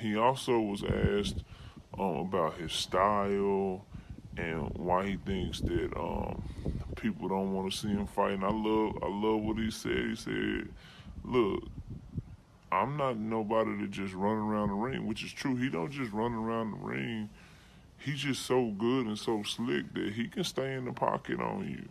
he also was asked about his style and why he thinks that people don't want to see him fight. And I love what he said. He said, "Look, I'm not nobody to just run around the ring," which is true. He don't just run around the ring. He's just so good and so slick that he can stay in the pocket on you.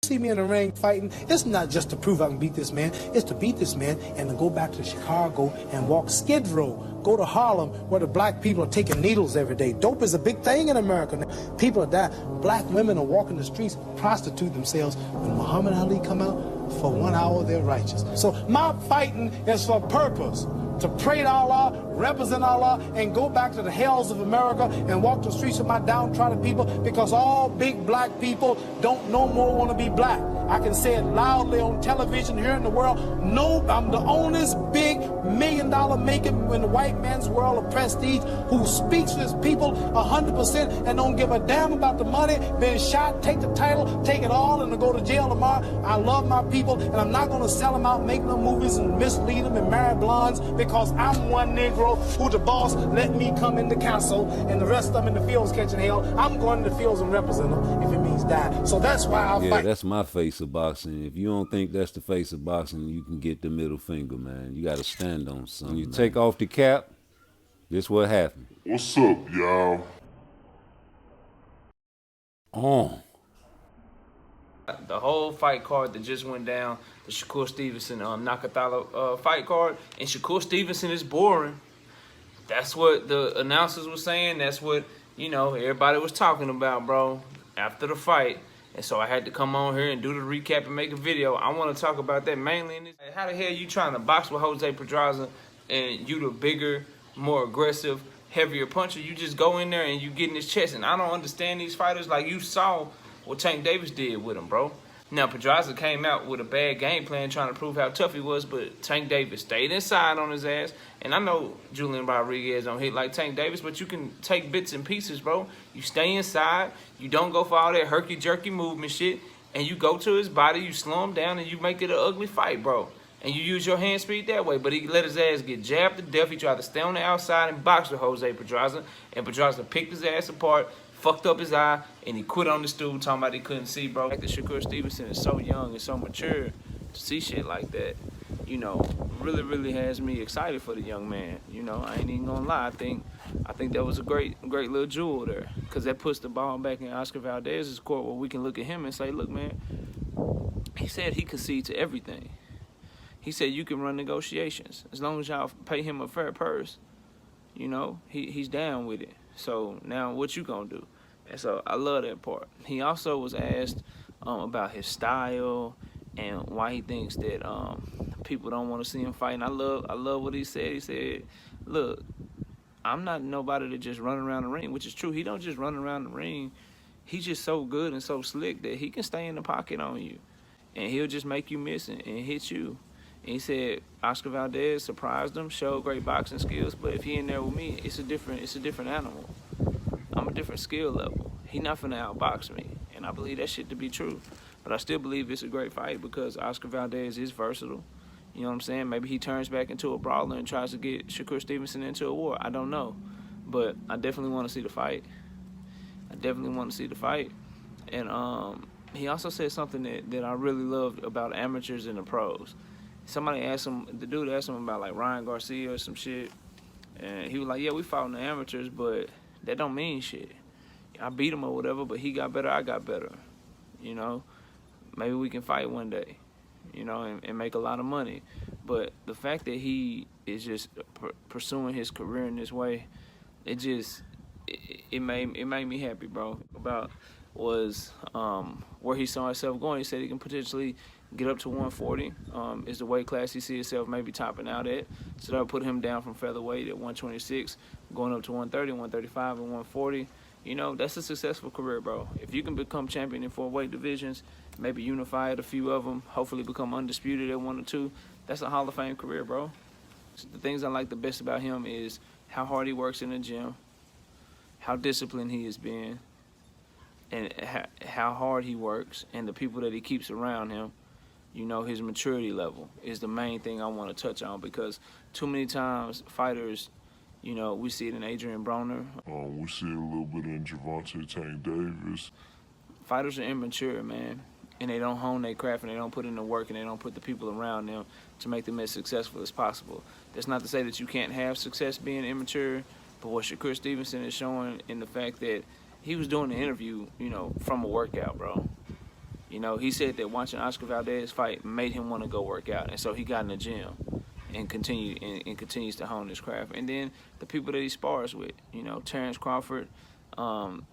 See me in the ring fighting, it's not just to prove I can beat this man, it's to beat this man and to go back to Chicago and walk Skid Row, go to Harlem where the black people are taking needles every day. Dope is a big thing in America. People are dying. Black women are walking the streets, prostitute themselves. When Muhammad Ali come out, for 1 hour they're righteous. So my fighting is for purpose. To pray to Allah, represent Allah, and go back to the hells of America and walk the streets with my downtrodden people, because all big black people don't no more want to be black. I can say it loudly on television here in the world. No, I'm the only big $1 million making in the white man's world of prestige who speaks to his people 100% and don't give a damn about the money, being shot, take the title, take it all, and to go to jail tomorrow. I love my people, and I'm not going to sell them out, make no movies and mislead them and marry blondes, because I'm one Negro who the boss let me come in the castle and the rest of them in the fields catching hell. I'm going to the fields and represent them if it means die. So that's why I fight. Yeah, that's my face of boxing. If you don't think that's the face of boxing, you can get the middle finger, man. You got to stand on something. When you take off the cap, this what happened. What's up, y'all? Oh. The whole fight card that just went down, the Shakur Stevenson Nakatala fight card, and Shakur Stevenson is boring. That's what the announcers were saying. That's what, you know, everybody was talking about, bro, after the fight. And so I had to come on here and do the recap and make a video. I want to talk about that mainly in this. How the hell you trying to box with Jose Pedraza and you the bigger, more aggressive, heavier puncher? You just go in there and you get in his chest. And I don't understand these fighters. Like, you saw what Tank Davis did with him, bro. Now, Pedraza came out with a bad game plan trying to prove how tough he was, but Tank Davis stayed inside on his ass. And I know Julian Rodriguez don't hit like Tank Davis, but you can take bits and pieces, bro. You stay inside. You don't go for all that herky-jerky movement shit. And you go to his body, you slow him down, and you make it an ugly fight, bro. And you use your hand speed that way. But he let his ass get jabbed to death. He tried to stay on the outside and box with Jose Pedraza. And Pedraza picked his ass apart, fucked up his eye, and he quit on the stool talking about he couldn't see, bro. Like, the Shakur Stevenson is so young and so mature to see shit like that, you know, really, really has me excited for the young man. You know, I ain't even gonna lie. I think that was a great little jewel there, because that puts the ball back in Oscar Valdez's court where we can look at him and say, look, man, he said he conceded to everything. He said you can run negotiations as long as y'all pay him a fair purse. You know, he's down with it. So now what you gonna do? And so I love that part. He also was asked about his style and why he thinks that people don't want to see him fight. And I love what he said. He said, look, I'm not nobody to just run around the ring, which is true. He don't just run around the ring. He's just so good and so slick that he can stay in the pocket on you. And he'll just make you miss and hit you. And he said Oscar Valdez surprised him, showed great boxing skills, but if he in there with me, it's a different animal. I'm a different skill level. He not finna outbox me, and I believe that shit to be true. But I still believe it's a great fight because Oscar Valdez is versatile. You know what I'm saying? Maybe he turns back into a brawler and tries to get Shakur Stevenson into a war. I don't know. But I definitely want to see the fight. And he also said something that I really loved about amateurs and the pros. Somebody asked him, the dude asked him about like Ryan Garcia or some shit. And he was like, yeah, we fought in the amateurs, but that don't mean shit. I beat him or whatever, but he got better, I got better. You know, maybe we can fight one day, you know, and make a lot of money. But the fact that he is just pursuing his career in this way, it made me happy, bro. About was where he saw himself going. He said he can potentially get up to 140 is the weight class he sees himself maybe topping out at. So that would put him down from featherweight at 126, going up to 130, 135, and 140. You know, that's a successful career, bro. If you can become champion in 4 weight divisions, maybe unify at a few of them, hopefully become undisputed at 1 or 2, that's a Hall of Fame career, bro. So the things I like the best about him is how hard he works in the gym, how disciplined he has been, and how hard he works, and the people that he keeps around him. You know, his maturity level is the main thing I want to touch on, because too many times fighters, You know, we see it in Adrian Broner. We see it a little bit in Gervonta Tank Davis. Fighters are immature, man, and they don't hone their craft, and they don't put in the work, and they don't put the people around them to make them as successful as possible. That's not to say that you can't have success being immature, but what Shakur Stevenson is showing in the fact that he was doing the interview, you know, from a workout, bro. You know, he said that watching Oscar Valdez fight made him want to go work out, and so he got in the gym and continues to hone his craft. And then the people that he spars with, you know, Terrence Crawford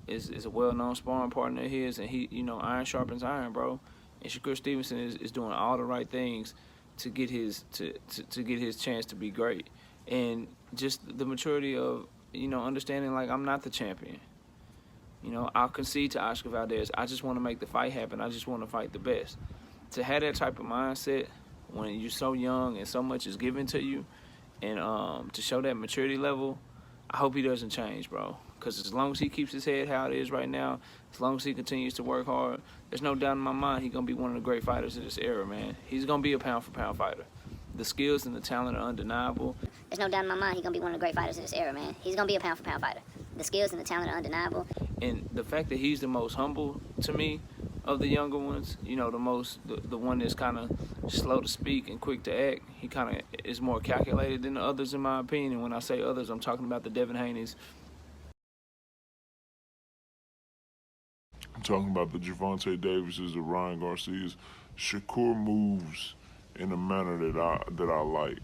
is a well-known sparring partner of his, and he, you know, iron sharpens iron, bro. And Shakur Stevenson is doing all the right things to get his to get his chance to be great, and just the maturity of, you know, understanding, like, I'm not the champion. You know, I'll concede to Oscar Valdez. I just want to make the fight happen. I just want to fight the best. To have that type of mindset when you're so young and so much is given to you, and to show that maturity level, I hope he doesn't change, bro. Because as long as he keeps his head how it is right now, as long as he continues to work hard, there's no doubt in my mind he's going to be one of the great fighters of this era, man. He's going to be a pound-for-pound fighter. The skills and the talent are undeniable. There's no doubt in my mind he's going to be one of the great fighters of this era, man. He's going to be a pound-for-pound fighter. The skills and the talent are undeniable. And the fact that he's the most humble, to me, of the younger ones, you know, the one that's kind of slow to speak and quick to act, he kind of is more calculated than the others, in my opinion. And when I say others, I'm talking about the Devin Haney's. I'm talking about the Gervonta Davises, the Ryan Garcias. Shakur moves in a manner that I like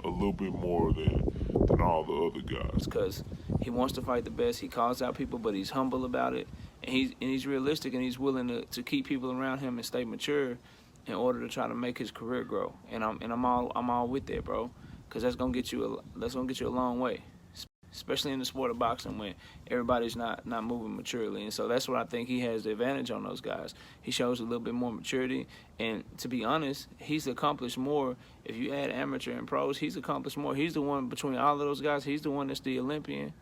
a little bit more than all the other guys. Because he wants to fight the best. He calls out people, but he's humble about it, and he's realistic, and he's willing to keep people around him and stay mature in order to try to make his career grow. And I'm all with that, bro, because that's gonna get you a long way, especially in the sport of boxing when everybody's not moving maturely. And so that's what I think he has the advantage on those guys. He shows a little bit more maturity, and to be honest, he's accomplished more. If you add amateur and pros, he's accomplished more. He's the one between all of those guys. He's the one that's the Olympian.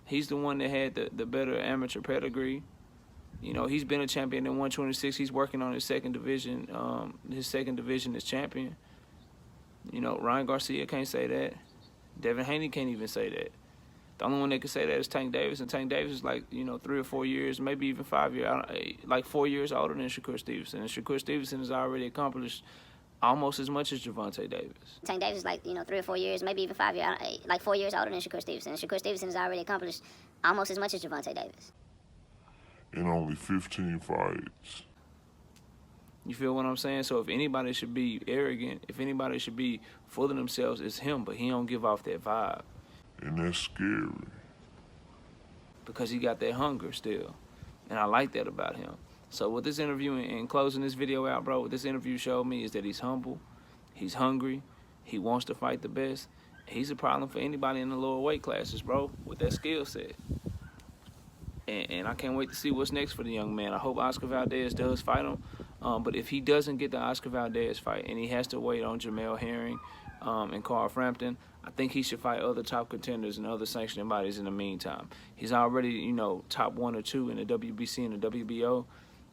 He's the one that had the better amateur pedigree. You know, he's been a champion in 126. He's working on his second division as champion. You know, Ryan Garcia can't say that. Devin Haney can't even say that. The only one that can say that is Tank Davis, and Tank Davis is like, you know, 3 or 4 years, maybe even 5 years, like 4 years older than Shakur Stevenson. And Shakur Stevenson has already accomplished almost as much as Gervonta Davis. Tank Davis is like, you know, 3 or 4 years, maybe even 5 years, like 4 years older than Shakur Stevenson. And Shakur Stevenson has already accomplished almost as much as Gervonta Davis. In only 15 fights. You feel what I'm saying? So if anybody should be arrogant, if anybody should be full of themselves, it's him, but he don't give off that vibe. And that's scary. Because he got that hunger still. And I like that about him. So with this interview and closing this video out, bro, what this interview showed me is that he's humble, he's hungry, he wants to fight the best. He's a problem for anybody in the lower weight classes, bro, with that skill set. And I can't wait to see what's next for the young man. I hope Oscar Valdez does fight him. But if he doesn't get the Oscar Valdez fight and he has to wait on Jamel Herring and Carl Frampton, I think he should fight other top contenders and other sanctioning bodies in the meantime. He's already, you know, top 1 or 2 in the WBC and the WBO.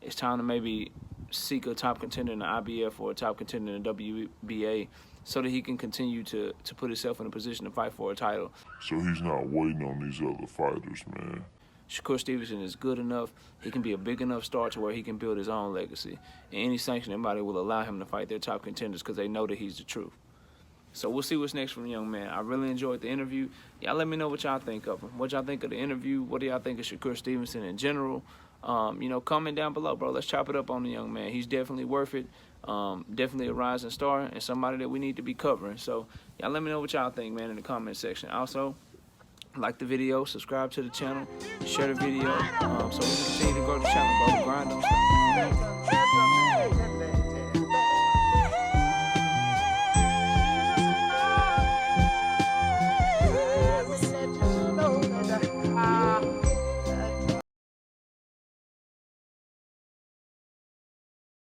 It's time to maybe seek a top contender in the IBF or a top contender in the WBA so that he can continue to put himself in a position to fight for a title. So he's not waiting on these other fighters, man. Shakur Stevenson is good enough. He can be a big enough star to where he can build his own legacy. And any sanctioning body will allow him to fight their top contenders because they know that he's the truth. So we'll see what's next from the young man. I really enjoyed the interview. Y'all let me know what y'all think of him. What y'all think of the interview. What do y'all think of Shakur Stevenson in general? You know, comment down below, bro. Let's chop it up on the young man. He's definitely worth it. Definitely a rising star and somebody that we need to be covering. So y'all let me know what y'all think, man, in the comment section. Also, like the video, subscribe to the channel, share the video, so we can continue to grow the channel, bro. Grind don't stop.